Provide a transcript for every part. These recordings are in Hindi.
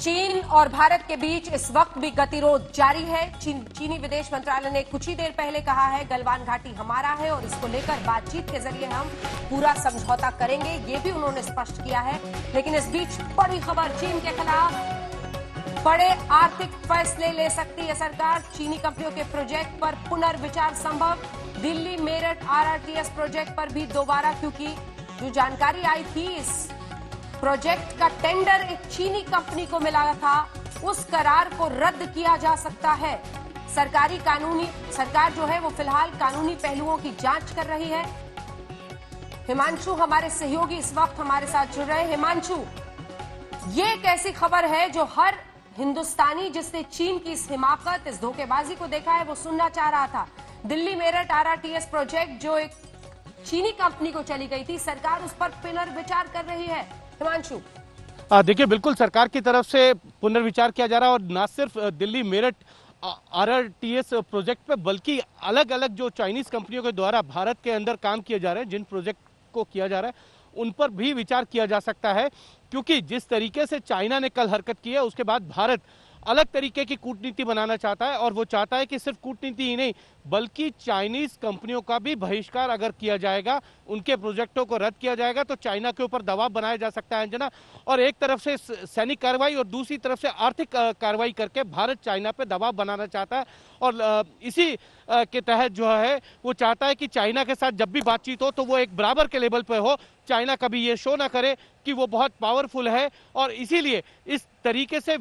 चीन और भारत के बीच इस वक्त भी गतिरोध जारी है। चीनी विदेश मंत्रालय ने कुछ ही देर पहले कहा है गलवान घाटी हमारा है और इसको लेकर बातचीत के जरिए हम पूरा समझौता करेंगे, ये भी उन्होंने स्पष्ट किया है। लेकिन इस बीच बड़ी खबर, चीन के खिलाफ बड़े आर्थिक फैसले ले सकती है सरकार। चीनी कंपनियों के प्रोजेक्ट पर पुनर्विचार संभव। दिल्ली मेरठ आरआरटीएस प्रोजेक्ट पर भी दोबारा, क्योंकि जो जानकारी आई थी इस प्रोजेक्ट का टेंडर एक चीनी कंपनी को मिला था, उस करार को रद्द किया जा सकता है। सरकार जो है वो फिलहाल कानूनी पहलुओं की जांच कर रही है। हिमांशु हमारे सहयोगी इस वक्त हमारे साथ जुड़ रहे हैं। हिमांशु, ये एक ऐसी खबर है जो हर हिंदुस्तानी जिसने चीन की इस हिमाकत, इस धोखेबाजी को देखा है, वो सुनना चाह रहा था। दिल्ली मेरठ आरआरटीएस प्रोजेक्ट जो एक चीनी कंपनी को चली गई थी, सरकार उस पर पुनर्विचार कर रही है। हिमांशु, देखिए, बिल्कुल सरकार की तरफ से पुनर्विचार किया जा रहा है और न सिर्फ दिल्ली मेरठ आरआरटीएस प्रोजेक्ट पे, बल्कि अलग अलग जो चाइनीज कंपनियों के द्वारा भारत के अंदर काम किए जा रहे हैं, जिन प्रोजेक्ट को किया जा रहा है उन पर भी विचार किया जा सकता है। क्योंकि जिस तरीके से चाइना ने कल हरकत की है, उसके बाद भारत अलग तरीके की कूटनीति बनाना चाहता है और वो चाहता है कि सिर्फ कूटनीति ही नहीं बल्कि चाइनीज कंपनियों का भी बहिष्कार अगर किया जाएगा, उनके प्रोजेक्टों को रद्द किया जाएगा तो चाइना के ऊपर दबाव बनाया जा सकता है अंजना। और एक तरफ से सैनिक कार्रवाई और दूसरी तरफ से आर्थिक कार्रवाई करके भारत चाइना पे दबाव बनाना चाहता है। और इसी के तहत जो है वो चाहता है कि चाइना के साथ जब भी बातचीत हो तो वो एक बराबर के लेवल पर हो, चाइना कभी ये शो ना करे कि वो बहुत पावरफुल है। और इसीलिए इस तरीके से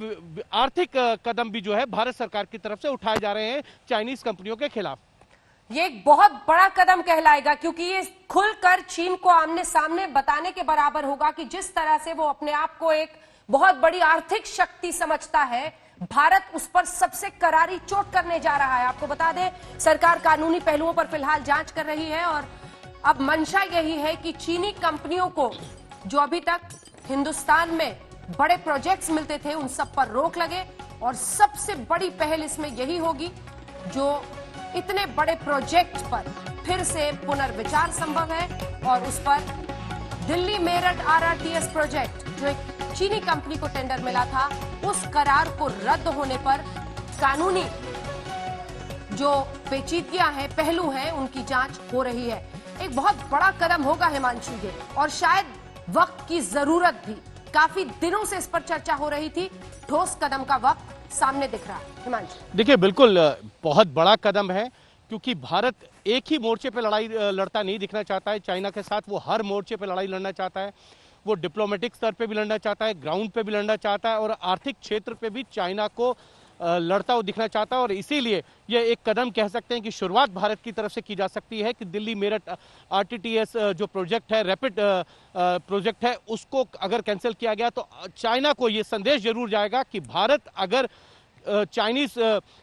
आर्थिक कदम भी जो है भारत सरकार की तरफ से उठाए जा रहे हैं चाइनीज कंपनियों के खिलाफ। ये एक बहुत बड़ा कदम कहलाएगा, क्योंकि ये खुलकर चीन को आमने सामने बताने के बराबर होगा कि जिस तरह से वो अपने आप को एक बहुत बड़ी आर्थिक शक्ति समझता है, भारत उस पर सबसे करारी चोट करने जा रहा है। आपको बता दें, सरकार कानूनी पहलुओं पर फिलहाल जांच कर रही है और अब मंशा यही है कि चीनी कंपनियों को जो अभी तक हिंदुस्तान में बड़े प्रोजेक्ट्स मिलते थे उन सब पर रोक लगे। और सबसे बड़ी पहल इसमें यही होगी, जो इतने बड़े प्रोजेक्ट पर फिर से पुनर्विचार संभव है और उस पर दिल्ली मेरठ आरआरटीएस प्रोजेक्ट जो एक चीनी कंपनी को टेंडर मिला था, उस करार को रद्द होने पर कानूनी जो पेचीदगियां हैं, पहलू हैं, उनकी जांच हो रही है। एक बहुत बड़ा कदम होगा हिमांशु ये, और शायद वक्त की जरूरत भी। काफी दिनों से इस पर चर्चा हो रही थी, ठोस कदम का वक्त सामने दिख रहा है। हिमांशु, देखिए, बिल्कुल बहुत बड़ा कदम है, क्योंकि भारत एक ही मोर्चे पे लड़ाई लड़ता नहीं दिखना चाहता है चाइना के साथ। वो हर मोर्चे पे लड़ाई लड़ना चाहता है। वो डिप्लोमेटिक स्तर पे भी लड़ना चाहता है, ग्राउंड पे भी लड़ना चाहता है और आर्थिक क्षेत्र पे भी चाइना को लड़ता हुआ दिखना चाहता है। और इसीलिए ये एक कदम कह सकते हैं कि शुरुआत भारत की तरफ से की जा सकती है कि दिल्ली मेरठ आरटीटीएस जो प्रोजेक्ट है, रैपिड प्रोजेक्ट है, उसको अगर कैंसिल किया गया तो चाइना को ये संदेश जरूर जाएगा कि भारत अगर चाइनीज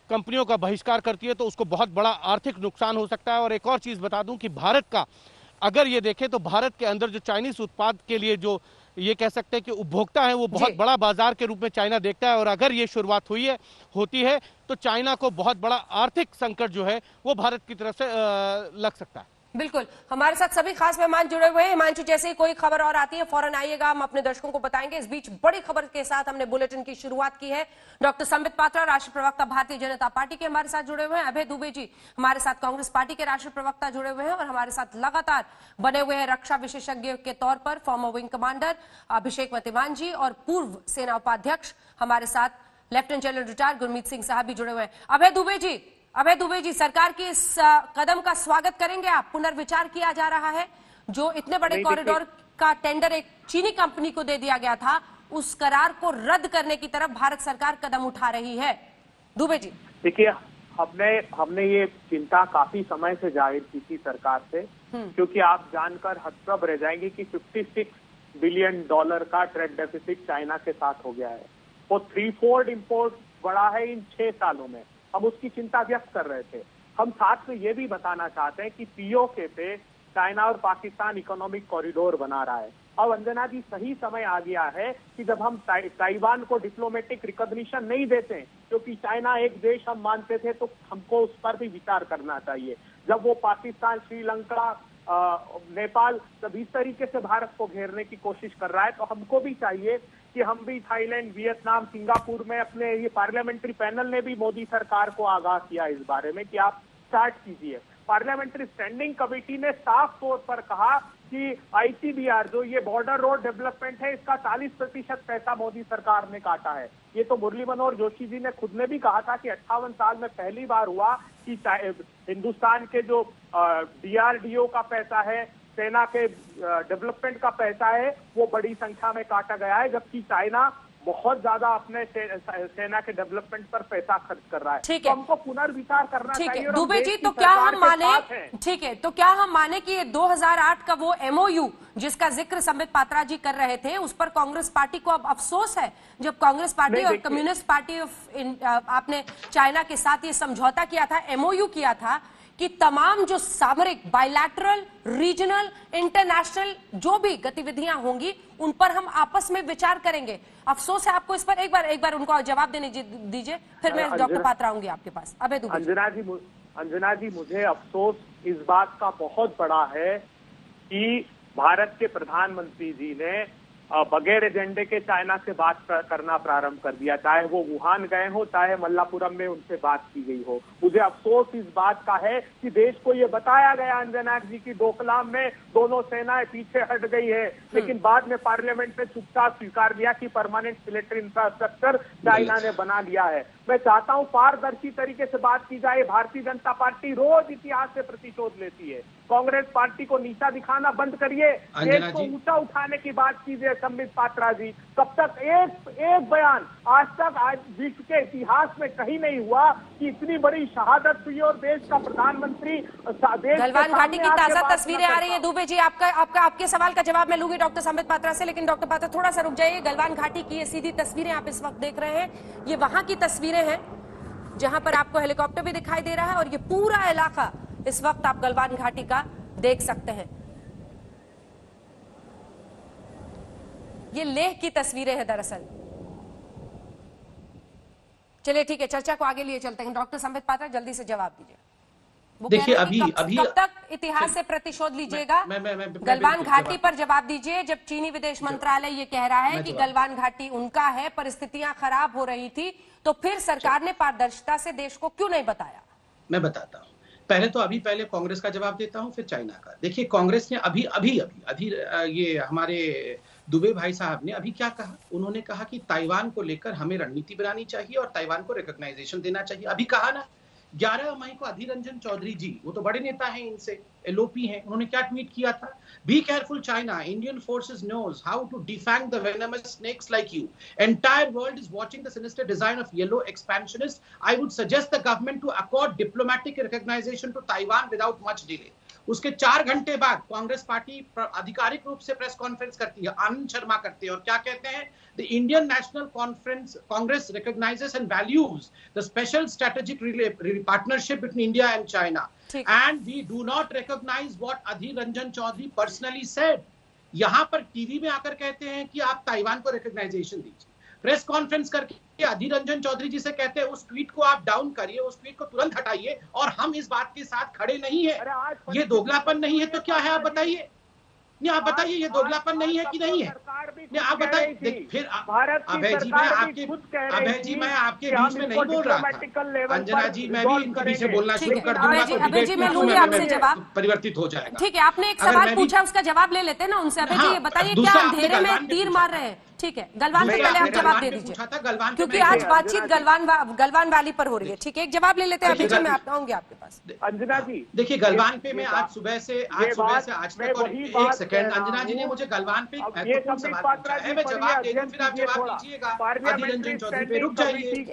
कंपनियों का बहिष्कार करती है तो उसको बहुत बड़ा आर्थिक नुकसान हो सकता है। और एक और चीज बता दूं कि भारत का अगर ये देखें तो भारत के अंदर जो चाइनीज उत्पाद के लिए जो ये कह सकते हैं कि उपभोक्ता है, वो बहुत बड़ा बाजार के रूप में चाइना देखता है। और अगर ये शुरुआत होती है तो चाइना को बहुत बड़ा आर्थिक संकट जो है वो भारत की तरफ से लग सकता है। बिल्कुल, हमारे साथ सभी खास मेहमान जुड़े हुए हैं। हिमांशु, जैसे ही कोई खबर और आती है फौरन आइएगा, हम अपने दर्शकों को बताएंगे। इस बीच बड़ी खबर के साथ हमने बुलेटिन की शुरुआत की है। डॉक्टर संबित पात्रा, राष्ट्रीय प्रवक्ता भारतीय जनता पार्टी के, हमारे साथ जुड़े हुए हैं। अभय दुबे जी हमारे साथ कांग्रेस पार्टी के राष्ट्रीय प्रवक्ता जुड़े हुए हैं और हमारे साथ लगातार बने हुए हैं रक्षा विशेषज्ञ के तौर पर फॉर्मर विंग कमांडर अभिषेक मतिवान जी और पूर्व सेना उपाध्यक्ष हमारे साथ lieutenant general retired Gurmeet Singh साहब भी जुड़े हुए हैं। अभय दुबे जी, सरकार के इस कदम का स्वागत करेंगे आप? पुनर्विचार किया जा रहा है, जो इतने बड़े कॉरिडोर का टेंडर एक चीनी कंपनी को दे दिया गया था, उस करार को रद्द करने की तरफ भारत सरकार कदम उठा रही है। दुबे जी, देखिए, हमने ये चिंता काफी समय से जाहिर की थी सरकार से, क्योंकि आप जानकर हतप्रभ रह जाएंगे कि $56 बिलियन का ट्रेड डेफिसिट चाइना के साथ हो गया है। वो 3/4 इंपोर्ट बढ़ा है इन 6 सालों में। हम उसकी चिंता व्यक्त कर रहे थे। हम साथ में ये भी बताना चाहते हैं कि पीओके पे चाइना और पाकिस्तान इकोनॉमिक कॉरिडोर बना रहा है। अब अंजना जी, सही समय आ गया है कि जब हम ताइवान को डिप्लोमेटिक रिकॉग्निशन नहीं देते, क्योंकि चाइना एक देश हम मानते थे, तो हमको उस पर भी विचार करना चाहिए। जब वो पाकिस्तान, श्रीलंका, नेपाल जब इस तरीके से भारत को घेरने की कोशिश कर रहा है, तो हमको भी चाहिए कि हम भी थाईलैंड, वियतनाम, सिंगापुर में अपने ये पार्लियामेंट्री पैनल ने भी मोदी सरकार को आगाह किया इस बारे में कि आप स्टार्ट कीजिए। पार्लियामेंट्री स्टैंडिंग कमेटी ने साफ तौर पर कहा कि आईसीबीआर जो ये बॉर्डर रोड डेवलपमेंट है, इसका 40% पैसा मोदी सरकार ने काटा है। ये तो मुरली मनोहर जोशी जी ने खुद ने भी कहा था कि 58 साल में पहली बार हुआ कि हिंदुस्तान के जो डीआरडीओ का पैसा है, सेना के डेवलपमेंट का पैसा है, वो बड़ी संख्या में काटा गया है, जबकि चाइना बहुत ज्यादा अपने सेना के डेवलपमेंट पर पैसा खर्च कर रहा है। तो हमको पुनर्विचार करना चाहिए। दुबे जी, तो क्या हम माने, ठीक है, तो क्या हम माने कि ये 2008 का वो एमओयू जिसका जिक्र संबित पात्रा जी कर रहे थे, उस पर कांग्रेस पार्टी को अब अफसोस है, जब कांग्रेस पार्टी और कम्युनिस्ट पार्टी आपने चाइना के साथ ये समझौता किया था, एमओयू किया था कि तमाम जो सामरिक, बायलैटरल, रीजनल, इंटरनेशनल जो भी गतिविधियां होंगी उन पर हम आपस में विचार करेंगे। अफसोस है आपको इस पर? एक बार उनको जवाब देने दीजिए, फिर मैं डॉक्टर पात्रा आऊंगी आपके पास। अभय दुबे। अंजना जी, मुझे अफसोस इस बात का बहुत बड़ा है कि भारत के प्रधानमंत्री जी ने बगैर एजेंडे के चाइना से बात करना प्रारंभ कर दिया, चाहे वो वुहान गए हो, चाहे मल्लापुरम में उनसे बात की गई हो। मुझे अफसोस इस बात का है कि देश को ये बताया गया अंजना जी की डोकलाम में दोनों सेनाएं पीछे हट गई है, लेकिन बाद में पार्लियामेंट ने चुपचाप स्वीकार दिया कि परमानेंट मिलिट्री इंफ्रास्ट्रक्चर चाइना ने बना लिया है। मैं चाहता हूं पारदर्शी तरीके से बात की जाए। भारतीय जनता पार्टी रोज इतिहास से प्रतिशोध लेती है। कांग्रेस पार्टी को नीचा दिखाना बंद करिए, देश को ऊंचा उठाने की बात कीजिए। संबित पात्रा जी, कब तक एक बयान आज विश्व के इतिहास में कहीं नहीं हुआ कि इतनी बड़ी शहादत हुई और देश का प्रधानमंत्री गलवान घाटी की ताजा तस्वीरें आ रही है। दुबे जी, आपके सवाल का जवाब मैं लूंगी डॉक्टर संबित पात्रा से, लेकिन डॉक्टर पात्रा थोड़ा सा रुक जाइए। गलवान घाटी की ये सीधी तस्वीरें आप इस वक्त देख रहे हैं, ये वहां की तस्वीरें हैं जहां पर आपको हेलीकॉप्टर भी दिखाई दे रहा है और ये पूरा इलाका इस वक्त आप गलवान घाटी का देख सकते हैं। ये लेह की तस्वीरें हैं दरअसल। चलिए ठीक है, चर्चा को आगे लिए चलते हैं। डॉक्टर संबित पात्रा, जल्दी से जवाब दीजिए। देखिए अभी कब तक इतिहास से प्रतिशोध लीजिएगा? गलवान घाटी पर जवाब दीजिए, जब चीनी विदेश मंत्रालय ये कह रहा है कि गलवान घाटी उनका है, परिस्थितियां खराब हो रही थी, तो फिर सरकार ने पारदर्शिता से देश को क्यों नहीं बताया? मैं बताता हूं। पहले कांग्रेस का जवाब देता हूं, फिर चाइना का। देखिए कांग्रेस ने अभी ये हमारे दुबे भाई साहब ने अभी क्या कहा, उन्होंने कहा कि ताइवान को लेकर हमें रणनीति बनानी चाहिए और ताइवान को रिकॉग्नाइजेशन देना चाहिए। अभी कहा ना 11 मई को अधीर रंजन चौधरी जी, वो तो बड़े नेता हैं, इनसे एलओपी हैं, उन्होंने क्या ट्वीट किया था? Be careful China, Indian forces knows how to defang the venomous snakes like you, entire world is watching the sinister design of yellow expansionist, I would suggest the government to accord diplomatic recognition to Taiwan without much delay. उसके 4 घंटे बाद कांग्रेस पार्टी आधिकारिक रूप से प्रेस कॉन्फ्रेंस करती है, आनंद शर्मा करते हैं और क्या कहते हैं? The Indian National Congress recognizes and values the special strategic partnership between India and China and we do not recognize what Adhir Ranjan Chaudhary personally said. यहां पर टीवी में आकर कहते हैं कि आप ताइवान को रिकॉग्नाइजेशन दीजिए, प्रेस कॉन्फ्रेंस करके अधीर रंजन चौधरी जी से कहते हैं उस ट्वीट को आप डाउन करिए, उस ट्वीट को तुरंत हटाइए, और हम इस बात के साथ खड़े नहीं है। ये दोगलापन नहीं है तो क्या है? आप बताइए। नहीं, आप बताइए, ये दोगलापन नहीं है कि नहीं है? नहीं, आप बताइए। फिर अभय जी, मैं आपके बीच में नहीं बोल रहा था। अंजना जी, मैं भी इनके बीच में बोलना शुरू कर दूंगा तो अभय जी, मैं लूंगी आपसे जवाब, परिवर्तित हो जाएगा। ठीक है, आपने एक सवाल पूछा, उसका जवाब ले लेते हैं ना उनसे। अभय जी, ये बताइए, क्या अंधेरे में तीर मार रहे हैं? ठीक है, गलवान पे पहले आप जवाब दे दीजिए, क्योंकि आज बातचीत गलवान वैली पर हो रही है। ठीक है, एक जवाब ले लेते हैं। अभी जी, मैं आऊंगी आपके पास। अंजना जी, देखिए गलवान पे मैं आज सुबह से आज तक, और एक सेकंड, अंजना जी ने मुझे गलवान पे महत्वपूर्ण सवाल पूछा है, मैं जवाब दे दूं, फिर आप जवाब दीजिएगा। अधीर रंजन चौधरी पे रुक जाइए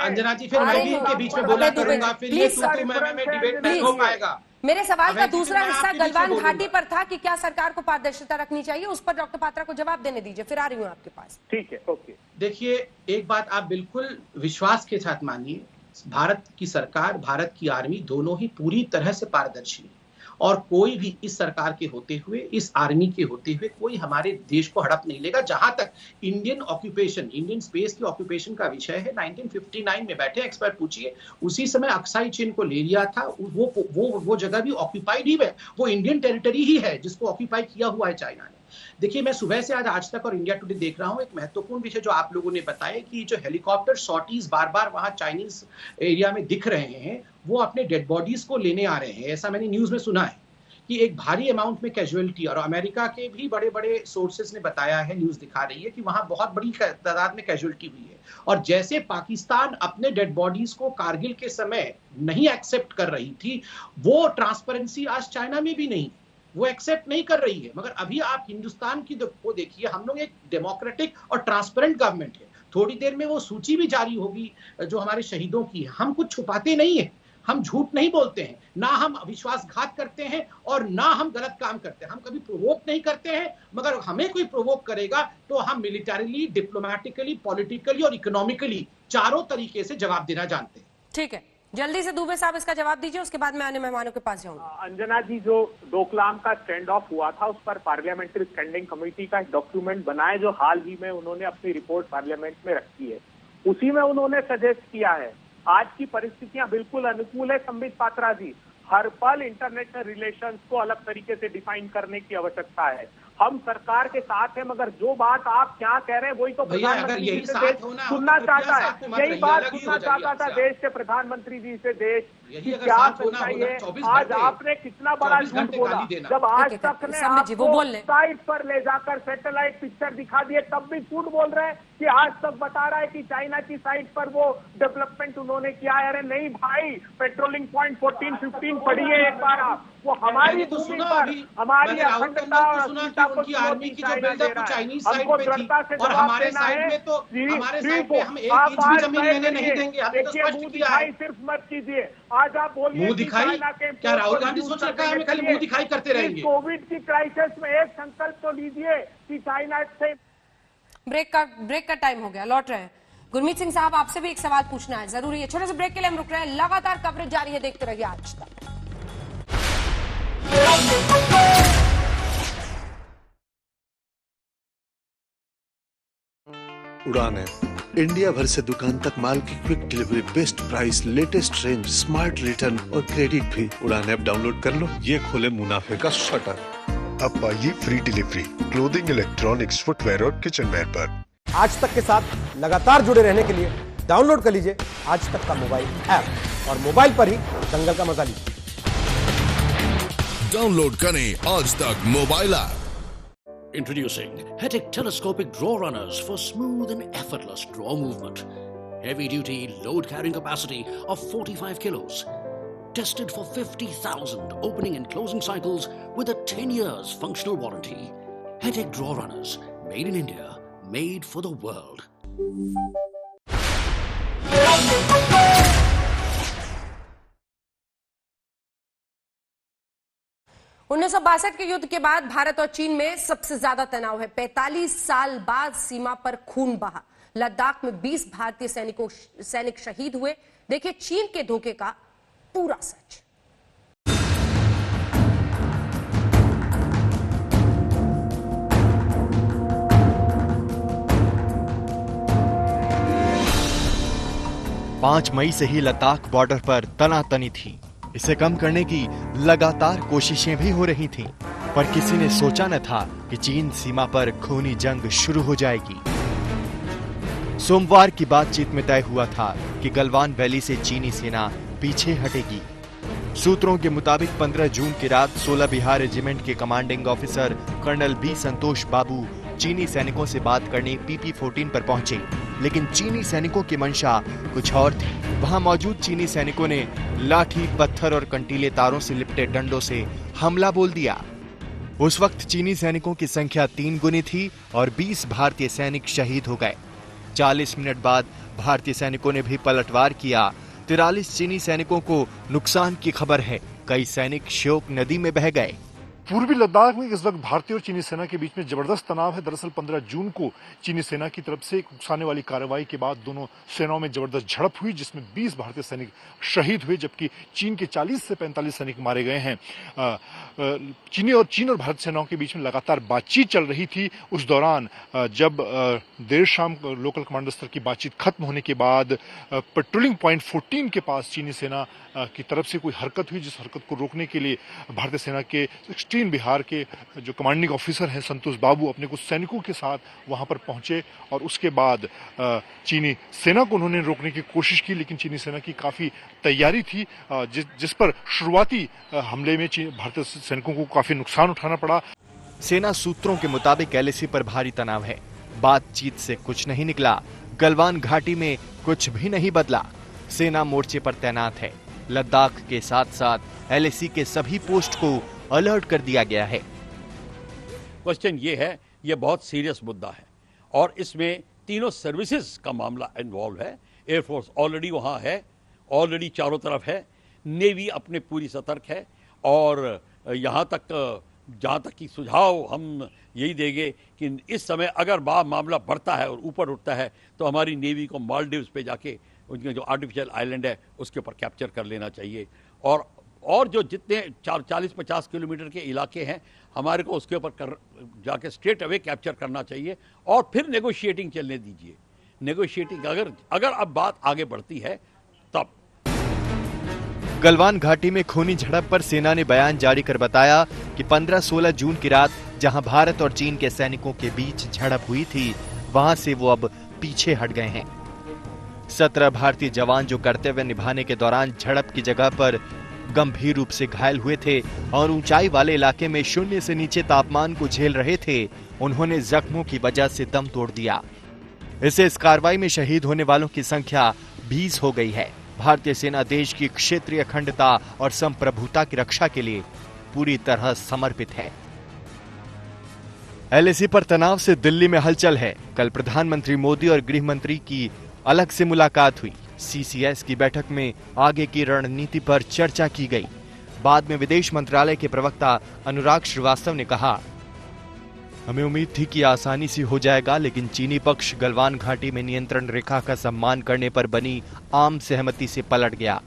अंजना जी, फिर मैं भी इनके बीच में बोला करूंगा, फिर ये में डिबेट नहीं हो पाएगा। मेरे सवाल का दूसरा हिस्सा गलवान घाटी पर था कि क्या सरकार को पारदर्शिता रखनी चाहिए, उस पर डॉक्टर पात्रा को जवाब देने दीजिए, फिर आ रही हूँ आपके पास। ठीक है, ओके। देखिए एक बात आप बिल्कुल विश्वास के साथ मानिए, भारत की सरकार, भारत की आर्मी दोनों ही पूरी तरह से पारदर्शी है, और कोई भी इस सरकार के होते हुए, इस आर्मी के होते हुए कोई हमारे देश को हड़प नहीं लेगा। जहां तक इंडियन ऑक्यूपेशन, इंडियन स्पेस की ऑक्यूपेशन का विषय है, 1959 में बैठे एक्सपर्ट पूछिए, उसी समय अक्साई चीन को ले लिया था, वो जगह भी ऑक्यूपाइड ही है, वो इंडियन टेरिटरी ही है जिसको ऑक्यूपाई किया हुआ है चाइना ने। देखिए, मैं सुबह से आज तक और इंडिया टुडे देख रहा हूं, एक महत्वपूर्ण विषय जो आप लोगों ने बताया कि जो हेलीकॉप्टर सॉर्टीज बार बार वहां चाइनीज एरिया में दिख रहे हैं, वो अपने डेड बॉडीज को लेने आ रहे हैं। ऐसा मैंने न्यूज में सुना है कि एक भारी अमाउंट में कैजुअलिटी, और अमेरिका के भी बड़े बड़े सोर्सेस ने बताया है, न्यूज दिखा रही है कि वहां बहुत बड़ी तादाद में कैजुअलिटी हुई है। और जैसे पाकिस्तान अपने डेड बॉडीज को कारगिल के समय नहीं एक्सेप्ट कर रही थी, वो ट्रांसपेरेंसी आज चाइना में भी नहीं, वो एक्सेप्ट नहीं कर रही है। मगर अभी आप हिंदुस्तान की को देखिए, हम लोग एक डेमोक्रेटिक और ट्रांसपेरेंट गवर्नमेंट है। थोड़ी देर में वो सूची भी जारी होगी जो हमारे शहीदों की है। हम कुछ छुपाते नहीं है, हम झूठ नहीं बोलते हैं, ना हम विश्वासघात करते हैं और ना हम गलत काम करते हैं। हम कभी प्रोवोक नहीं करते हैं, मगर हमें कोई प्रोवोक करेगा तो हम मिलिटरीली, डिप्लोमेटिकली, पॉलिटिकली और इकोनॉमिकली चारों तरीके से जवाब देना जानते हैं। ठीक है, जल्दी से दुबे साहब इसका जवाब दीजिए, उसके बाद मैं अन्य मेहमानों के पास जाऊंगा। अंजना जी, जो डोकलाम का स्टैंड ऑफ हुआ था, उस पर पार्लियामेंट्री स्टैंडिंग कमेटी का एक डॉक्यूमेंट बना है, जो हाल ही में उन्होंने अपनी रिपोर्ट पार्लियामेंट में रखी है। उसी में उन्होंने सजेस्ट किया है, आज की परिस्थितियां बिल्कुल अनुकूल है संबित पात्रा जी, हर पल इंटरनेशनल रिलेशंस को अलग तरीके से डिफाइन करने की आवश्यकता है। हम सरकार के साथ हैं, मगर जो बात आप क्या कह रहे हैं वही तो प्रधानमंत्री जी से देश सुनना चाहता है। यही बात सुनना चाहता था देश के प्रधानमंत्री जी से, देश की क्या सच्चाई है। आज आपने कितना बड़ा झूठ बोला, जब आज तक ने आपको साइट पर ले जाकर सैटेलाइट पिक्चर दिखा दिए, तब भी झूठ बोल रहे हैं कि आज तक बता रहा है कि चाइना की साइट पर वो डेवलपमेंट उन्होंने किया है। अरे नहीं भाई, पेट्रोलिंग पॉइंट 14-15 पढ़िए एक बार आप, वो हमारी भूमि पर हमारी अखंडता और अस्मिता को आर्मी की जो बिल्डअप चाइनीज साइड हमको पे दृढ़ता से और हमारे साइड में तो हमारे साइड में हम एक इंच भी जमीन लेने नहीं देंगे। हमने तो स्पष्ट किया है। सिर्फ मत कीजिए, आज आप बोलिए मुंह दिखाई, क्या राहुल गांधी सोच रखा है हमें खाली मुंह दिखाई करते रहेंगे? कोविड की क्राइसिस में एक संकल्प तो लीजिए कि चाइना से। ब्रेक का टाइम हो गया, लौट रहे हैं। गुरमीत सिंह साहब, आपसे भी एक सवाल पूछना है, जरूरी है। छोटे से ब्रेक के लिए हम रुक रहे हैं, लगातार कवरेज जारी है, देखते रहिए आज तक। उड़ान ऐप इंडिया भर से दुकान तक माल की quick delivery, best price, latest range, smart return और क्रेडिट भी। उड़ान ऐप डाउनलोड कर लो। ये खोले मुनाफे का शटर। अब पाइए free delivery clothing, electronics, footwear और किचनवेयर पर। आज तक के साथ लगातार जुड़े रहने के लिए डाउनलोड कर लीजिए आज तक का मोबाइल ऐप और मोबाइल पर ही दंगल का मजा लीजिए। डाउनलोड करें आज तक mobile app. Introducing Hetic telescopic draw runners for smooth and effortless draw movement. Heavy duty load carrying capacity of 45 kilos. Tested for 50,000 opening and closing cycles with a 10 years functional warranty. Hetic draw runners, made in India, made for the world. 1962 के युद्ध के बाद भारत और चीन में सबसे ज्यादा तनाव है। 45 साल बाद सीमा पर खून बहा। लद्दाख में 20 भारतीय सैनिक शहीद हुए। देखिए चीन के धोखे का पूरा सच। पांच मई से ही लद्दाख बॉर्डर पर तनातनी थी। इसे कम करने की लगातार कोशिशें भी हो रही थीं, पर किसी ने सोचा न था कि चीन सीमा पर खूनी जंग शुरू हो जाएगी। सोमवार की बातचीत में तय हुआ था कि गलवान वैली से चीनी सेना पीछे हटेगी। सूत्रों के मुताबिक 15 जून की रात 16 बिहार रेजिमेंट के कमांडिंग ऑफिसर कर्नल बी संतोष बाबू चीनी सैनिकों से बात करने PP-14 पर पहुंचे, लेकिन चीनी सैनिकों की मंशा कुछ और थी। वहां मौजूद चीनी सैनिकों ने लाठी, पत्थर और कंटीले तारों से लिपटे डंडों से हमला बोल दिया। उस वक्त चीनी सैनिकों की संख्या 3 गुनी थी और 20 भारतीय सैनिक शहीद हो गए। 40 मिनट बाद भारतीय सैनिकों ने भी पलटवार किया। 43 चीनी सैनिकों को नुकसान की खबर है। कई सैनिक श्योक नदी में बह गए। पूर्वी लद्दाख में इस वक्त भारतीय और चीनी सेना के बीच में जबरदस्त तनाव है। दरअसल 15 जून को चीनी सेना की तरफ से एक उकसाने वाली कार्रवाई के बाद दोनों सेनाओं में जबरदस्त झड़प हुई, जिसमें 20 भारतीय सैनिक शहीद हुए, जबकि चीन के 40 से 45 सैनिक मारे गए हैं। चीन और भारत सेनाओं के बीच में लगातार बातचीत चल रही थी। उस दौरान जब देर शाम लोकल कमांडर स्तर की बातचीत खत्म होने के बाद पेट्रोलिंग पॉइंट 14 के पास चीनी सेना की तरफ से कोई हरकत हुई, जिस हरकत को रोकने के लिए भारतीय सेना के 16 बिहार के जो कमांडिंग ऑफिसर हैं संतोष बाबू अपने कुछ सैनिकों के साथ वहां पर पहुंचे और उसके बाद चीनी सेना को उन्होंने रोकने की कोशिश की, लेकिन चीनी सेना की काफी तैयारी थी, जिस पर शुरुआती हमले में भारतीय सैनिकों को काफी नुकसान उठाना पड़ा। सेना सूत्रों के मुताबिक एलएसी पर भारी तनाव है। बातचीत से कुछ नहीं निकला। गलवान घाटी में कुछ भी नहीं बदला। सेना मोर्चे पर तैनात है। लद्दाख के साथ साथ एलएसी के सभी पोस्ट को अलर्ट कर दिया गया है। क्वेश्चन ये है, ये बहुत सीरियस मुद्दा है और इसमें तीनों सर्विसेज का मामला इन्वॉल्व है। एयरफोर्स ऑलरेडी वहां है, ऑलरेडी चारों तरफ है। नेवी अपने पूरी सतर्क है और यहाँ तक जहाँ तक की सुझाव हम यही देंगे कि इस समय अगर मामला बढ़ता है और ऊपर उठता है तो हमारी नेवी को मालदीव्स पे जाके उनके जो आर्टिफिशियल आइलैंड है उसके ऊपर कैप्चर कर लेना चाहिए और जो जितने 40-50 किलोमीटर के इलाके हैं हमारे को उसके ऊपर जाके स्ट्रेट अवे कैप्चर करना चाहिए और फिर नेगोशिएटिंग चलने दीजिए। नेगोशिएटिंग अगर अब बात आगे बढ़ती है तब। गलवान घाटी में खूनी झड़प पर सेना ने बयान जारी कर बताया कि 15-16 जून की रात जहां भारत और चीन के सैनिकों के बीच झड़प हुई थी, वहां से वो अब पीछे हट गए हैं। 17 भारतीय जवान जो कर्तव्य निभाने के दौरान झड़प की जगह पर गंभीर रूप से घायल हुए थे और ऊंचाई वाले इलाके में 0 से नीचे तापमान को झेल रहे थे, उन्होंने जख्मों की वजह से दम तोड़ दिया। इससे इस कार्रवाई में शहीद होने वालों की संख्या 20 हो गई है। भारतीय सेना देश की क्षेत्रीय अखंडता और संप्रभुता की रक्षा के लिए पूरी तरह समर्पित है। एलएसी पर तनाव से दिल्ली में हलचल है। कल प्रधानमंत्री मोदी और गृह मंत्री की अलग से मुलाकात हुई। सीसीएस की बैठक में आगे की रणनीति पर चर्चा की गई। बाद में विदेश मंत्रालय के प्रवक्ता अनुराग श्रीवास्तव ने कहा, हमें उम्मीद थी कि आसानी से हो जाएगा, लेकिन चीनी पक्ष गलवान घाटी में नियंत्रण रेखा का सम्मान करने पर बनी आम सहमति से पलट गया।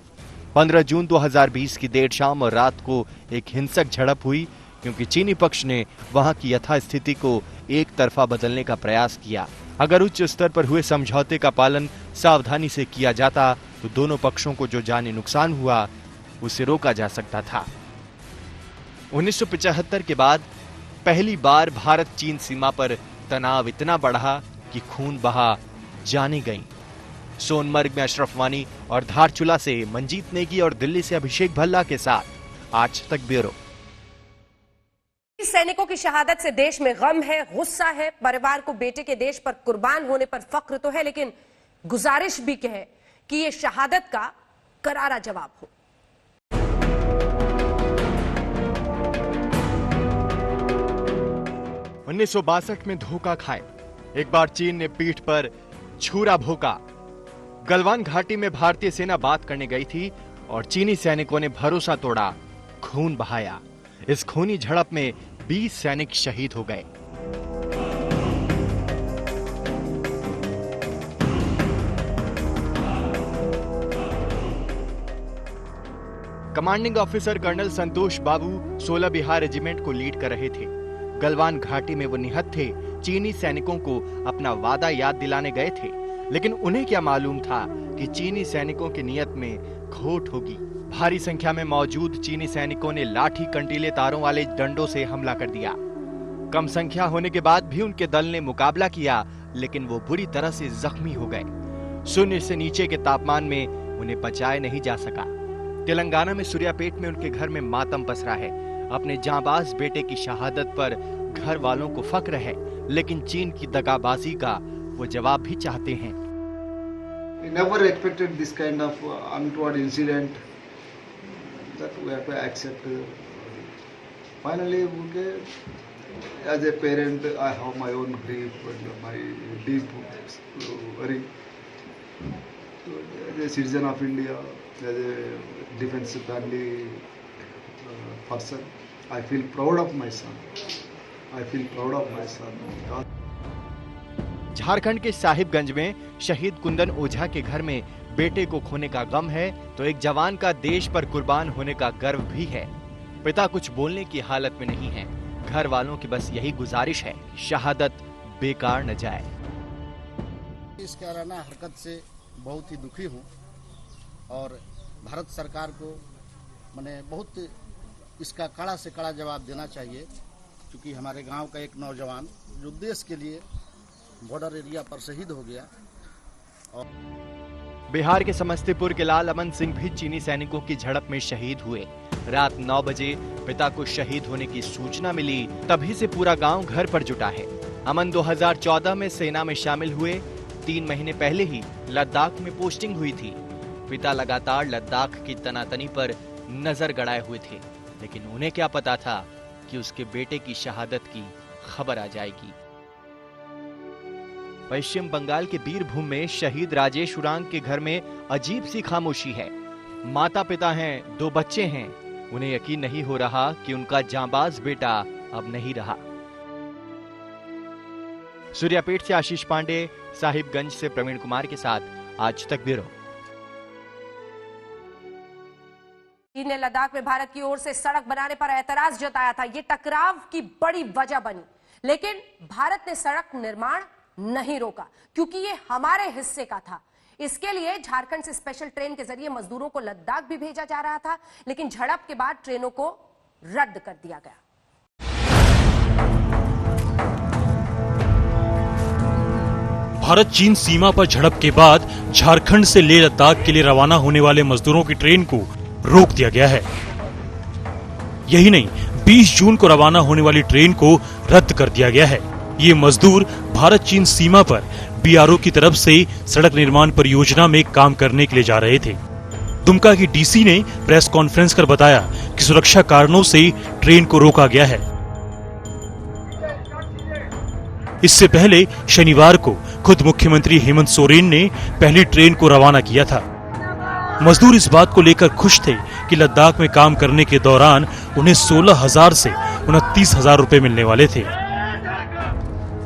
15 जून 2020 की देर शाम और रात को एक हिंसक झड़प हुई क्योंकि चीनी पक्ष ने वहां की यथास्थिति को एक तरफा बदलने का प्रयास किया। अगर उच्च स्तर पर हुए समझौते का पालन सावधानी से किया जाता तो दोनों पक्षों को जो जानी नुकसान हुआ उसे रोका जा सकता था। 1975 के बाद पहली बार भारत चीन सीमा पर तनाव इतना बढ़ा कि खून बहा जाने गई। सोनमर्ग में अशरफ वानी और धारचूला से मंजीत नेगी और दिल्ली से अभिषेक भल्ला के साथ आज तक ब्यूरो। सैनिकों की शहादत से देश में गम है, गुस्सा है। परिवार को बेटे के देश पर कुर्बान होने पर फख्र तो है, लेकिन गुजारिश भी है कि ये शहादत का करारा जवाब हो। उन्नीस 1962 में धोखा खाए। एक बार चीन ने पीठ पर छुरा भोंका। गलवान घाटी में भारतीय सेना बात करने गई थी और चीनी सैनिकों ने भरोसा तोड़ा, खून बहाया। इस खूनी झड़प में 20 सैनिक शहीद हो गए। कमांडिंग ऑफिसर कर्नल संतोष बाबू 16 बिहार रेजिमेंट को लीड कर रहे थे। गलवान घाटी में वो निहत्थे थे, चीनी सैनिकों को अपना वादा याद दिलाने गए थे, लेकिन उन्हें क्या मालूम था कि चीनी सैनिकों की नीयत में खोट होगी। भारी संख्या में मौजूद चीनी सैनिकों ने लाठी कंटीले तारों वाले डंडों से हमला कर दिया। कम संख्या होने के बाद भी उनके दल ने मुकाबला किया, लेकिन वो बुरी तरह से जख्मी हो गए। 0 से नीचे के तापमान में उन्हें बचाया नहीं जा सका। तेलंगाना में सूर्यापेट में उनके घर में मातम पसरा है। अपने जांबाज बेटे की शहादत पर घर वालों को फक्र है, लेकिन चीन की दगाबाजी का वो जवाब भी चाहते हैं। We never expected this kind of untoward incident that we have to accept. Finally, as a parent, I have my own grief and my deep worry. As a citizen of India, as a defense family person, I feel proud of my son. I feel proud of my son. Jharkhand के साहिबगंज में शहीद कुंदन ओझा के घर में बेटे को खोने का गम है तो एक जवान का देश पर कुर्बान होने का गर्व भी है। पिता कुछ बोलने की हालत में नहीं है। घर वालों की बस यही गुजारिश है, शहादत बेकार न जाए। इस काराना हरकत से बहुत ही दुखी हूँ और भारत सरकार को मैंने बहुत इसका कड़ा से कड़ा जवाब देना चाहिए, क्योंकि हमारे गांव का एक नौजवान जो देश के लिए बॉर्डर एरिया पर शहीद हो गया। और बिहार के समस्तीपुर के लाल अमन सिंह भी चीनी सैनिकों की झड़प में शहीद हुए। रात 9 बजे पिता को शहीद होने की सूचना मिली, तभी से पूरा गांव घर पर जुटा है। अमन 2014 में सेना में शामिल हुए। 3 महीने पहले ही लद्दाख में पोस्टिंग हुई थी। पिता लगातार लद्दाख की तनातनी पर नजर गड़ाए हुए थे, लेकिन उन्हें क्या पता था कि उसके बेटे की शहादत की खबर आ जाएगी। पश्चिम बंगाल के बीरभूम में शहीद राजेश उरांग के घर में अजीब सी खामोशी है। माता पिता हैं, 2 बच्चे हैं। उन्हें यकीन नहीं हो रहा कि उनका जांबाज बेटा अब नहीं रहा। सूर्यापेट से आशीष पांडे, साहिबगंज से प्रवीण कुमार के साथ आज तक ब्यूरो। चीन ने लद्दाख में भारत की ओर से सड़क बनाने पर ऐतराज जताया था। यह टकराव की बड़ी वजह बनी, लेकिन भारत ने सड़क निर्माण नहीं रोका, क्योंकि ये हमारे हिस्से का था। इसके लिए झारखंड से स्पेशल ट्रेन के जरिए मजदूरों को लद्दाख भी भेजा जा रहा था, लेकिन झड़प के बाद ट्रेनों को रद्द कर दिया गया। भारत चीन सीमा पर झड़प के बाद झारखंड से लेह लद्दाख के लिए रवाना होने वाले मजदूरों की ट्रेन को रोक दिया गया है। यही नहीं, 20 जून को रवाना होने वाली ट्रेन को रद्द कर दिया गया है। ये मजदूर भारत चीन सीमा पर बीआरओ की तरफ से सड़क निर्माण परियोजना में काम करने के लिए जा रहे थे। दुमका की डीसी ने प्रेस कॉन्फ्रेंस कर बताया कि सुरक्षा कारणों से ट्रेन को रोका गया है। इससे पहले शनिवार को खुद मुख्यमंत्री हेमंत सोरेन ने पहली ट्रेन को रवाना किया था। मजदूर इस बात को लेकर खुश थे कि लद्दाख में काम करने के दौरान उन्हें 16,000 से 29,000 रुपए मिलने वाले थे।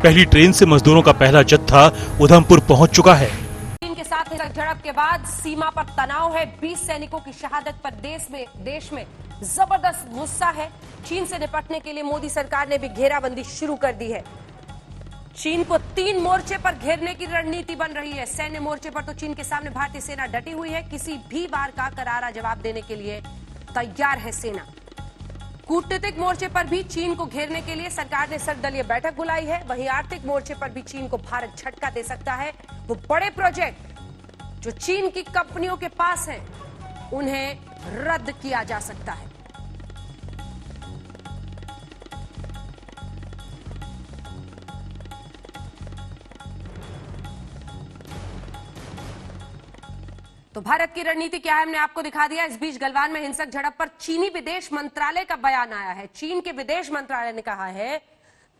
पहली ट्रेन से मजदूरों का पहला जत्था उधमपुर पहुंच चुका है। चीन के साथ झड़प के बाद सीमा पर तनाव है। 20 सैनिकों की शहादत पर देश में जबरदस्त गुस्सा है। चीन से निपटने के लिए मोदी सरकार ने भी घेराबंदी शुरू कर दी है। चीन को 3 मोर्चे पर घेरने की रणनीति बन रही है। सैन्य मोर्चे पर तो चीन के सामने भारतीय सेना डटी हुई है। किसी भी बार का करारा जवाब देने के लिए तैयार है सेना। कूटनीतिक मोर्चे पर भी चीन को घेरने के लिए सरकार ने सर्वदलीय बैठक बुलाई है। वहीं आर्थिक मोर्चे पर भी चीन को भारत झटका दे सकता है। वो बड़े प्रोजेक्ट जो चीन की कंपनियों के पास हैं, उन्हें रद्द किया जा सकता है। तो भारत की रणनीति क्या है, हमने आपको दिखा दिया। इस बीच गलवान में हिंसक झड़प पर चीनी विदेश मंत्रालय का बयान आया है। चीन के विदेश मंत्रालय ने कहा है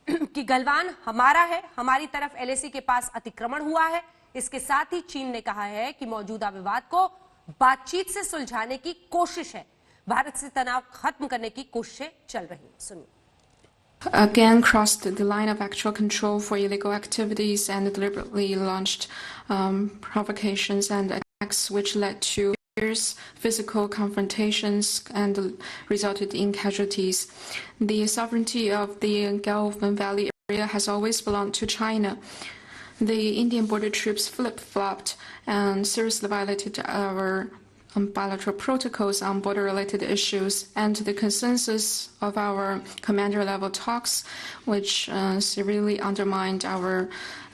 कि गलवान हमारा है, हमारी तरफ एलएसी के पास अतिक्रमण हुआ है। इसके साथ ही चीन ने कहा है कि मौजूदा विवाद को बातचीत से सुलझाने की कोशिश है। भारत से तनाव खत्म करने की कोशिशें चल रही हैं। सुनिए। Again crossed the line of actual control for illegal activities and deliberately launched provocations and attacks which led to fierce physical confrontations and resulted in casualties. The sovereignty of the Galvan Valley area has always belonged to China. The Indian border troops flip-flopped and seriously violated our bilateral protocols on border-related issues and the consensus of our commander-level talks, which severely undermined our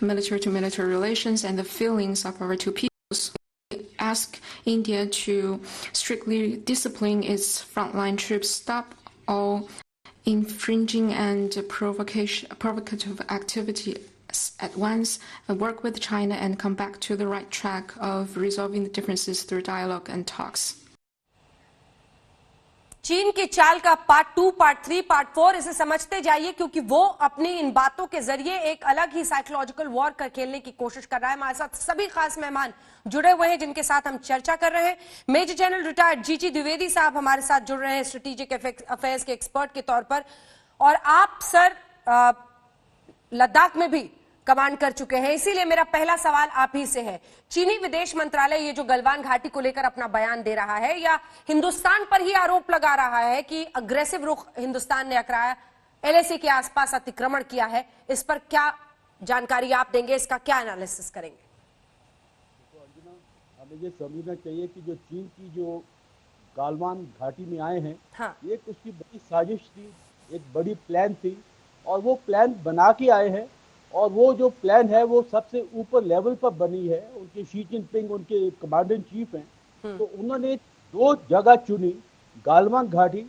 military-to-military relations and the feelings of our two peoples. We ask India to strictly discipline its frontline troops, stop all infringing and provocative activity at once, and work with China and come back to the right track of resolving the differences through dialogue and talks. चीन की चाल का पार्ट 2, पार्ट 3, पार्ट 4 इसे समझते जाइए, क्योंकि वो अपनी इन बातों के जरिए एक अलग ही साइकोलॉजिकल वॉर कर खेलने की कोशिश कर रहा है। हमारे साथ सभी खास मेहमान जुड़े हुए हैं जिनके साथ हम चर्चा कर रहे हैं। मेजर जनरल रिटायर्ड जीजी द्विवेदी साहब हमारे साथ जुड़ रहे हैं स्ट्रेटेजिक अफेयर्स के एक्सपर्ट के तौर पर, और आप सर लद्दाख में भी कमांड कर चुके हैं। इसीलिए मेरा पहला सवाल आप ही से है, चीनी विदेश मंत्रालय ये जो गलवान घाटी को लेकर अपना बयान दे रहा है, या हिंदुस्तान पर ही आरोप लगा रहा है कि अग्रेसिव रुख हिंदुस्तान ने अपनाया, एलएसी के आसपास अतिक्रमण किया है, इस पर क्या जानकारी आप देंगे, इसका क्या एनालिसिस करेंगे? हमें ये समझना चाहिए कि जो चीन की जो गालवान घाटी में आए हैं, हाँ। एक उसकी बड़ी साजिश थी, एक बड़ी प्लान थी, और वो प्लान बना के आए हैं। और वो जो प्लान है वो सबसे ऊपर लेवल पर बनी है। उनके शी जिनपिंग उनके कमांडर इन चीफ हैं, तो उन्होंने 2 जगह चुनी, गालवान घाटी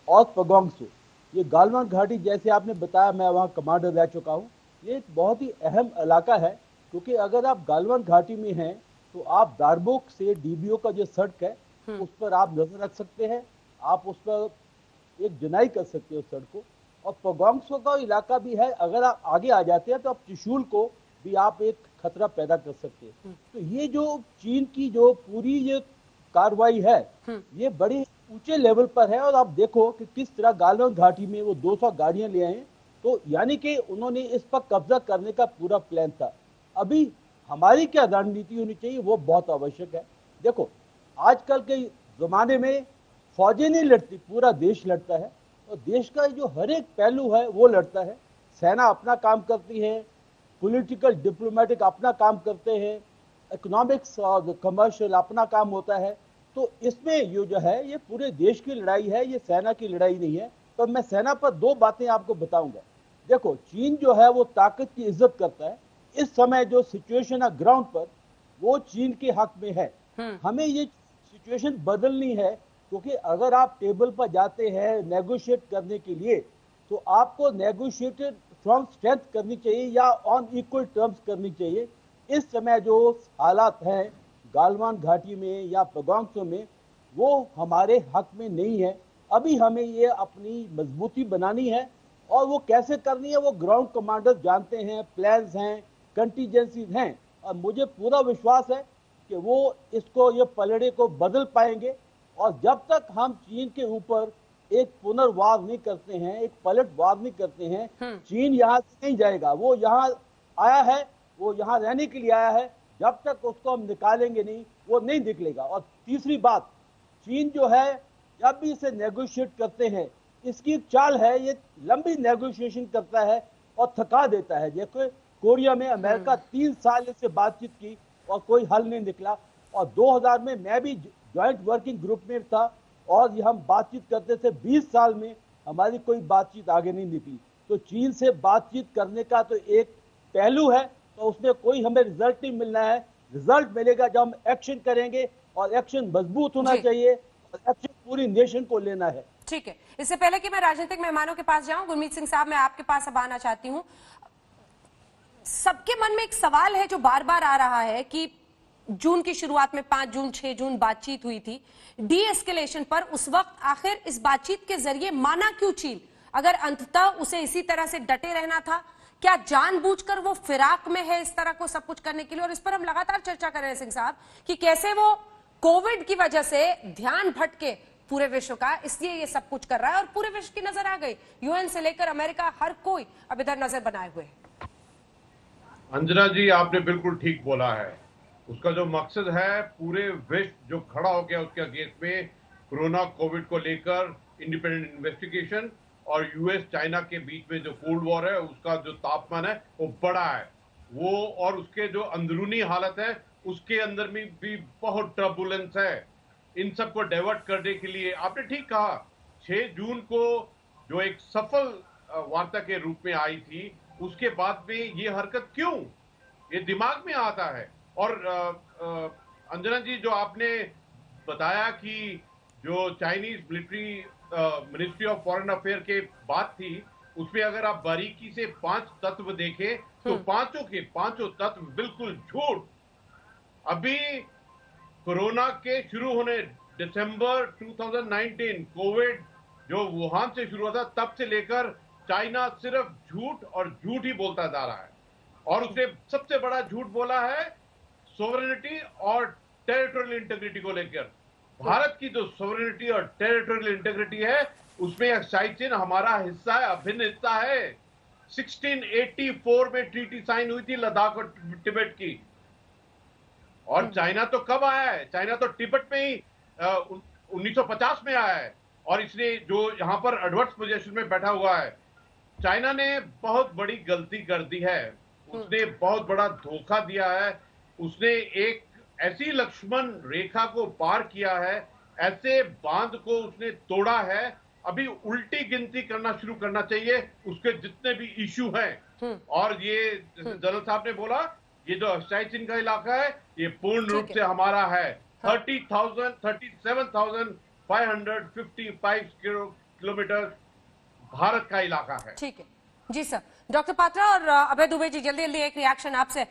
और पगोंग सो। ये गालवान घाटी, जैसे आपने बताया, मैं वहाँ कमांडर रह चुका हूँ, ये एक बहुत ही अहम इलाका है, क्योंकि अगर आप गालवान घाटी में हैं तो आप दारबोक से डीबीओ का जो सड़क है उस पर आप नजर रख सकते हैं, आप उस पर एक जुनाई कर सकते हो सड़क को। और पगोंगसो का इलाका भी है, अगर आप आगे आ जाते हैं तो आप त्रिशूल को भी आप एक खतरा पैदा कर सकते हैं। तो ये जो चीन की जो पूरी ये कार्रवाई है ये बड़े ऊंचे लेवल पर है। और आप देखो कि किस तरह गालवान घाटी में वो 200 गाड़ियां ले आए, तो यानी कि उन्होंने इस पर कब्जा करने का पूरा प्लान था। अभी हमारी क्या रणनीति होनी चाहिए वो बहुत आवश्यक है। देखो, आजकल के जमाने में फौजें नहीं लड़ती, पूरा देश लड़ता है, और देश का जो हर एक पहलू है वो लड़ता है। सेना अपना काम करती है, पॉलिटिकल डिप्लोमेटिक अपना काम करते हैं, इकोनॉमिक्स और कमर्शियल अपना काम होता है। तो इसमें ये जो है ये पूरे देश की लड़ाई है, ये सेना की लड़ाई नहीं है। तो मैं सेना पर 2 बातें आपको बताऊंगा। देखो, चीन जो है वो ताकत की इज्जत करता है। इस समय जो सिचुएशन है ग्राउंड पर वो चीन के हक में है। हमें ये सिचुएशन बदलनी है, क्योंकि अगर आप टेबल पर जाते हैं नेगोशिएट करने के लिए तो आपको नेगोशिएटेड फ्रॉम स्ट्रेंथ करनी चाहिए या ऑन इक्वल टर्म्स करनी चाहिए। इस समय जो हालात हैं गालवान घाटी में या पगोंगसो में वो हमारे हक में नहीं है। अभी हमें ये अपनी मजबूती बनानी है, और वो कैसे करनी है वो ग्राउंड कमांडर जानते हैं, प्लान्स हैं, कंटीजेंसीज हैं, और मुझे पूरा विश्वास है कि वो इसको ये पलड़े को बदल पाएंगे। और जब तक हम चीन के ऊपर एक पुनर्वार नहीं करते हैं, एक पलटवार नहीं करते हैं, चीन यहाँ से नहीं जाएगा। वो यहाँ आया है, वो यहाँ रहने के लिए आया है, जब तक उसको हम निकालेंगे नहीं वो नहीं निकलेगा। और तीसरी बात, चीन जो है जब भी इसे नेगोशिएट करते हैं, इसकी एक चाल है, ये लंबी नेगोशिएशन करता है और थका देता है। देखो, कोरिया में अमेरिका 3 साल से बातचीत की और कोई हल नहीं निकला, और 2000 में मैं भी ज्वाइंट वर्किंग ग्रुप में था और हम बातचीत करते थे। 20 साल में हमारी कोई बातचीत आगे नहीं निकली। तो चीन से बातचीत करने का तो एक पहलू है, तो उसमें कोई हमें रिजल्ट नहीं मिलना है। रिजल्ट मिलेगा जब हम एक्शन करेंगे, और एक्शन मजबूत होना चाहिए, और एक्शन पूरी नेशन को लेना है। ठीक है, इससे पहले कि मैं राजनीतिक मेहमानों के पास जाऊं, गुरमीत सिंह साहब, मैं आपके पास अब आना चाहती हूं। सबके मन में एक सवाल है जो बार बार आ रहा है कि जून की शुरुआत में 5 जून 6 जून बातचीत हुई थी डी एस्केलेशन पर, उस वक्त आखिर इस बातचीत के जरिए माना क्यों चीन? अगर अंततः उसे इसी तरह से डटे रहना था, क्या जानबूझकर वो फिराक में है इस तरह को सब कुछ करने के लिए? और इस पर हम लगातार चर्चा कर रहे हैं सिंह साहब कि कैसे वो कोविड की वजह से ध्यान भटके पूरे विश्व का, इसलिए ये सब कुछ कर रहा है, और पूरे विश्व की नजर आ गई, यूएन से लेकर अमेरिका, हर कोई अब इधर नजर बनाए हुए है। अंजना जी, आपने बिल्कुल ठीक बोला है। उसका जो मकसद है, पूरे विश्व जो खड़ा हो गया उसके अगेंस्ट में कोरोना कोविड को लेकर इंडिपेंडेंट इन्वेस्टिगेशन, और यूएस चाइना के बीच में जो कोल्ड वॉर है उसका जो तापमान है वो बढ़ा है वो, और उसके जो अंदरूनी हालत है उसके अंदर में भी बहुत टर्बुलेंस है। इन सबको डाइवर्ट करने के लिए आपने ठीक कहा, 6 जून को जो एक सफल वार्ता के रूप में आई थी, उसके बाद में ये हरकत क्यों, ये दिमाग में आता है। और अंजना जी, जो आपने बताया कि जो Chinese ministry of foreign affair के बात थी, उसमें अगर आप बारीकी से 5 तत्व देखें तो पांचों के पांचों तत्व बिल्कुल झूठ। अभी कोरोना के शुरू होने दिसंबर 2019 कोविड जो वुहान से शुरू हुआ था, तब से लेकर चाइना सिर्फ झूठ और झूठ ही बोलता जा रहा है। और उसने सबसे बड़ा झूठ बोला है सोवरेनिटी और टेरिटोरियल इंटीग्रिटी को लेकर। भारत की जो सोवरेनिटी और टेरिटोरियल इंटीग्रिटी है उसमें साइचिन हमारा हिस्सा है, अभिन्न हिस्सा है। 1684 में ट्रीटी साइन हुई थी लद्दाख और तिब्बत की। और चाइना तो कब आया है? चाइना तो तिब्बत में ही 1950 में आया है, और इसने जो यहां पर एडवर्स पोजीशन में बैठा हुआ है। चाइना ने बहुत बड़ी गलती कर दी है, उसने बहुत बड़ा धोखा दिया है। उसने एक ऐसी लक्ष्मण रेखा को पार किया है ऐसे बांध को उसने तोड़ा है। अभी उल्टी गिनती करना शुरू करना चाहिए उसके जितने भी इश्यू हैं। और ये जनरल साहब ने बोला, ये जो अक्षय चिन्ह का इलाका है ये पूर्ण रूप से हमारा है। 37,555 किलोमीटर भारत का इलाका है। ठीक है जी सर। डॉक्टर पात्रा और अभय दुबे जी, जल्दी जल्दी एक रिएक्शन आपसे।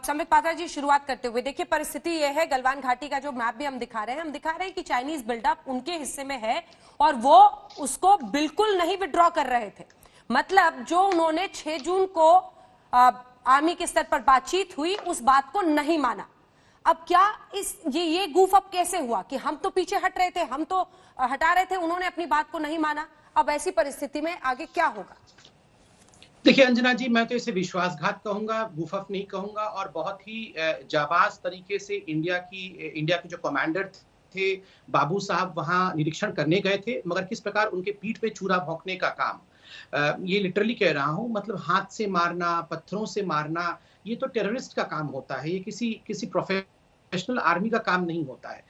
संबित पात्रा जी, शुरुआत करते हुए देखिए परिस्थिति ये है, गलवान घाटी का जो मैप भी हम दिखा रहे हैं कि चाइनीज बिल्डअप उनके हिस्से में है और वो उसको बिल्कुल नहीं विड्रॉ कर रहे थे। मतलब जो उन्होंने 6 जून को आर्मी के स्तर पर बातचीत हुई उस बात को नहीं माना। अब क्या ये गूफ अप कैसे हुआ कि हम तो पीछे हट रहे थे, हम तो हटा रहे थे, उन्होंने अपनी बात को नहीं माना। अब ऐसी परिस्थिति में आगे क्या होगा? देखिए अंजना जी, मैं तो इसे विश्वासघात कहूंगा, गुफअप नहीं कहूंगा। और बहुत ही जाबाज तरीके से इंडिया के जो कमांडर थे बाबू साहब वहां निरीक्षण करने गए थे, मगर किस प्रकार उनके पीठ पे छुरा भौंकने का काम, ये लिटरली कह रहा हूं, मतलब हाथ से मारना, पत्थरों से मारना, ये तो टेररिस्ट का काम होता है, ये किसी प्रोफेशनल आर्मी का काम नहीं होता है।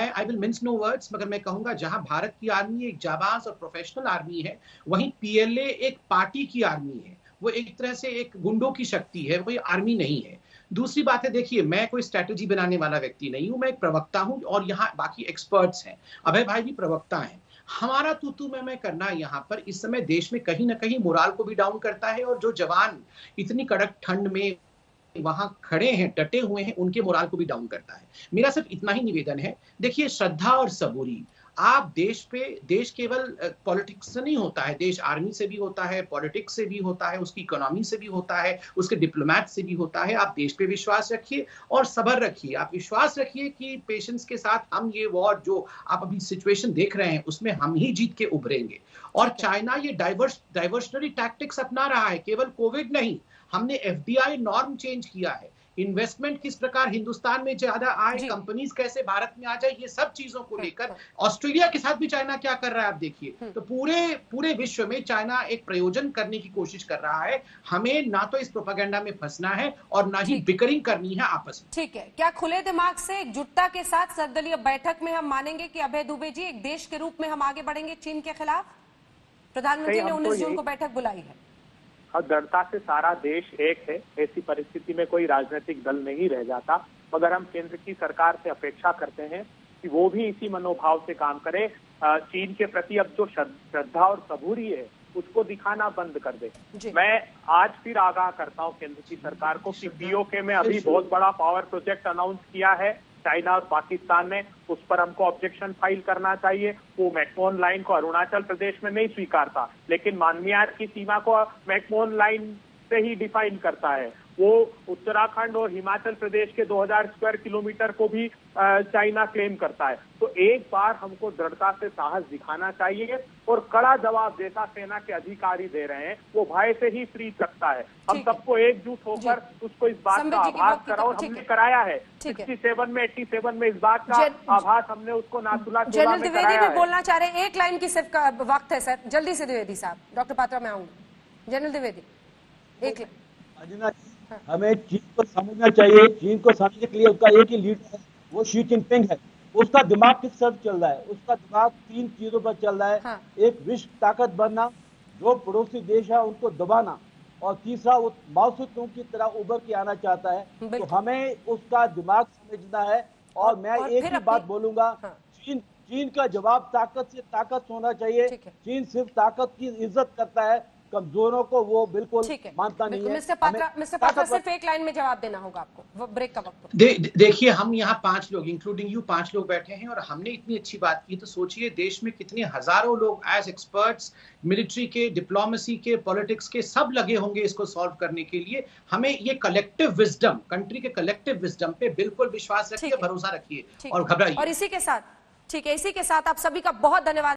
I will mince no words, मगर मैं कहूंगा जहां भारत की आर्मी एक जाबाज और प्रोफेशनल आर्मी है, वहीं पीएलए एक पार्टी की आर्मी है। वो एक तरह से एक गुंडों की शक्ति है, कोई आर्मी नहीं है। दूसरी बात है, देखिए मैं कोई स्ट्रैटेजी बनाने वाला व्यक्ति नहीं हूं, मैं एक प्रवक्ता हूं और यहाँ बाकी एक्सपर्ट्स हैं, अभय भाई भी प्रवक्ता हैं। हमारा तू मैं करना यहाँ पर इस समय देश में कहीं ना कहीं मोराल को भी डाउन करता है, और जो जवान इतनी कड़क ठंड में वहां खड़े हैं, डटे हुए हैं, उनके मोराल को भी डाउन करता है। मेरा सिर्फ इतना ही निवेदन है, देखिए श्रद्धा और सबूरी, आप देश केवल पॉलिटिक्स से नहीं होता है, देश आर्मी से भी होता है, पॉलिटिक्स से भी होता है, उसकी इकोनॉमी से भी होता है, उसके डिप्लोमैट से भी होता है। आप देश पे विश्वास रखिए और सब्र रखिए। आप विश्वास रखिए कि पेशेंस के साथ हम ये वॉर जो आप अभी सिचुएशन देख रहे हैं उसमें हम ही जीत के उभरेंगे। और चाइना ये डाइवर्शनरी टैक्टिक्स अपना रहा है, केवल कोविड नहीं, हमने एफडीआई नॉर्म चेंज किया है, इन्वेस्टमेंट किस प्रकार हिंदुस्तान में ज्यादा आए, कंपनीज कैसे भारत में आ जाए, ये सब चीजों को लेकर ऑस्ट्रेलिया के साथ भी चाइना क्या कर रहा है आप देखिए। तो पूरे विश्व में चाइना एक प्रयोजन करने की कोशिश कर रहा है। हमें ना तो इस प्रोपेगेंडा में फंसना है और ना ही बिकरिंग करनी है आपस में। ठीक है, क्या खुले दिमाग से एकजुटता के साथ सर्वदलीय बैठक में हम मानेंगे कि अभय दुबे जी एक देश के रूप में हम आगे बढ़ेंगे चीन के खिलाफ? प्रधानमंत्री ने 19 जून को बैठक बुलाई है और दृढ़ता से सारा देश एक है। ऐसी परिस्थिति में कोई राजनीतिक दल नहीं रह जाता, मगर हम केंद्र की सरकार से अपेक्षा करते हैं कि वो भी इसी मनोभाव से काम करे। चीन के प्रति अब जो श्रद्धा और सबूरी है उसको दिखाना बंद कर दे। मैं आज फिर आगाह करता हूं केंद्र की सरकार को कि पीओके में अभी बहुत बड़ा पावर प्रोजेक्ट अनाउंस किया है चाइना और पाकिस्तान ने, उस पर हमको ऑब्जेक्शन फाइल करना चाहिए। वो मैकमोहन लाइन को अरुणाचल प्रदेश में नहीं स्वीकारता, लेकिन म्यांमार की सीमा को मैकमोहन लाइन से ही डिफाइन करता है। वो उत्तराखंड और हिमाचल प्रदेश के 2000 स्क्वायर किलोमीटर को भी चाइना क्लेम करता है। तो एक बार हमको दृढ़ता से साहस दिखाना चाहिए और कड़ा जवाब जैसा सेना के अधिकारी दे रहे हैं वो भय से ही फ्री सकता है। हम सबको एकजुट होकर उसको इस बात का आभास कराओ, और हमने कराया है 87 में इस बात का आभास हमने उसको नाथुला जनरल द्विवेदी भी बोलना चाह रहे हैं, एक लाइन की सिर्फ वक्त है सर, जल्दी से द्विवेदी साहब। डॉक्टर पात्रा मैं आऊंगी। जनरल द्विवेदी एक लाइन। हमें चीन को समझना चाहिए, चीन को समझने के लिए उसका एक ही लीडर है, वो शी जिनपिंग है। उसका दिमाग किस तरफ चल रहा है? उसका दिमाग 3 चीजों पर चल रहा है। एक विश्व ताकत बनना, जो पड़ोसी देश है उनको दबाना, और तीसरा वो माओ से तुंग की तरह उभर के आना चाहता है। तो हमें उसका दिमाग समझना है। और मैं एक ही बात बोलूंगा, चीन का जवाब ताकत से ताकत होना चाहिए। चीन सिर्फ ताकत की इज्जत करता है, कमजोरों को वो बिल्कुल मानता नहीं है। मिस्टर पात्रा सिर्फ एक लाइन में जवाब देना होगा आपको, ब्रेक का वक्त। देखिए हम यहाँ 5 लोग इंक्लूडिंग यू 5 लोग बैठे हैं और हमने इतनी अच्छी बात की, तो सोचिए देश में कितने हजारों लोग एज एक्सपर्ट्स, मिलिट्री के, डिप्लोमेसी के, पॉलिटिक्स के, सब लगे होंगे इसको सॉल्व करने के लिए। हमें ये कलेक्टिव विजडम, कंट्री के कलेक्टिव विजडम पे बिल्कुल विश्वास रखिए, भरोसा रखिए और घबराइए। और इसी के साथ आप सभी का बहुत धन्यवाद।